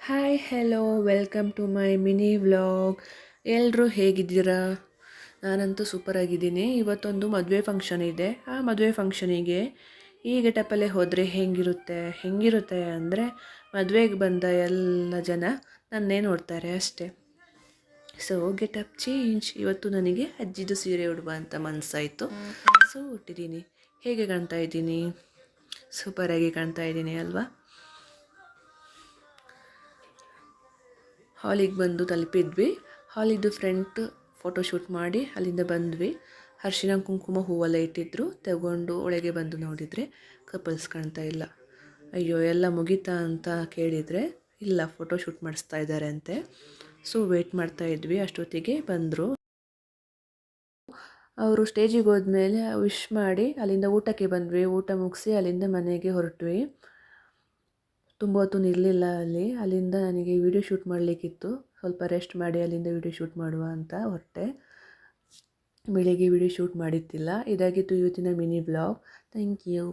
Hi hello welcome to my mini vlog. ಎಲ್ಲರೂ ಹೇಗಿದ್ದೀರಾ? ನಾನಂತೂ ಸೂಪರಾಗಿದ್ದೀನಿ. ಇವತ್ತೊಂದು ಮದುವೆ ಫಂಕ್ಷನ್ ಇದೆ. ಆ ಮದುವೆ ಫಂಕ್ಷನಿಗೆ ಈ ಗೆಟಪ್ಪಲ್ಲೇ ಹೋದರೆ ಹೆಂಗಿರುತ್ತೆ ಅಂದರೆ ಮದುವೆಗೆ ಬಂದ ಎಲ್ಲ ಜನ ನನ್ನೇ ನೋಡ್ತಾರೆ ಅಷ್ಟೇ. So getup change. ಇವತ್ತು ನನಗೆ ಅಜ್ಜಿದು ಸೀರೆ ಉಡುವ ಅಂತ ಮನಸ್ಸಾಯಿತು. ಸೊ ಉಟ್ಟಿದ್ದೀನಿ. ಹೇಗೆ ಕಾಣ್ತಾ ಇದ್ದೀನಿ? ಸೂಪರಾಗಿ ಕಾಣ್ತಾ ಇದ್ದೀನಿ ಅಲ್ವಾ? ಹಾಲಿಗೆ ಬಂದು ತಲುಪಿದ್ವಿ. ಹಾಲಿದ್ದು ಫ್ರಂಟ್ ಫೋಟೋಶೂಟ್ ಮಾಡಿ ಅಲ್ಲಿಂದ ಬಂದ್ವಿ. ಅರಿಶಿನ ಕುಂಕುಮ ಹೂವೆಲ್ಲ ಇಟ್ಟಿದ್ರು. ತಗೊಂಡು ಒಳಗೆ ಬಂದು ನೋಡಿದರೆ ಕಪಲ್ಸ್ ಕಾಣ್ತಾ ಇಲ್ಲ. ಅಯ್ಯೋ ಎಲ್ಲ ಮುಗೀತಾ ಅಂತ ಕೇಳಿದರೆ ಇಲ್ಲ, ಫೋಟೋಶೂಟ್ ಮಾಡಿಸ್ತಾ ಇದ್ದಾರೆ ಅಂತೆ. ಸೊ ವೇಟ್ ಮಾಡ್ತಾ ಇದ್ವಿ. ಅಷ್ಟೊತ್ತಿಗೆ ಬಂದರು. ಅವರು ಸ್ಟೇಜಿಗೆ ಹೋದ್ಮೇಲೆ ವಿಶ್ ಮಾಡಿ ಅಲ್ಲಿಂದ ಊಟಕ್ಕೆ ಬಂದ್ವಿ. ಊಟ ಮುಗಿಸಿ ಅಲ್ಲಿಂದ ಮನೆಗೆ ಹೊರಟ್ವಿ. ತುಂಬ ಹೊತ್ತು ನಿಲ್ಲಲಿಲ್ಲ ಅಲ್ಲಿಂದ ನನಗೆ ವಿಡಿಯೋ ಶೂಟ್ ಮಾಡಲಿಕ್ಕಿತ್ತು. ಸ್ವಲ್ಪ ರೆಸ್ಟ್ ಮಾಡಿ ಅಲ್ಲಿಂದ ವಿಡಿಯೋ ಶೂಟ್ ಮಾಡುವ ಅಂತ ಹೊರಟೆ. ಬೆಳಿಗ್ಗೆ ವಿಡಿಯೋ ಶೂಟ್ ಮಾಡಿದ್ದಿಲ್ಲ. ಇದಾಗಿತ್ತು ಇವತ್ತಿನ ಮಿನಿ ಬ್ಲಾಗ್. Thank you.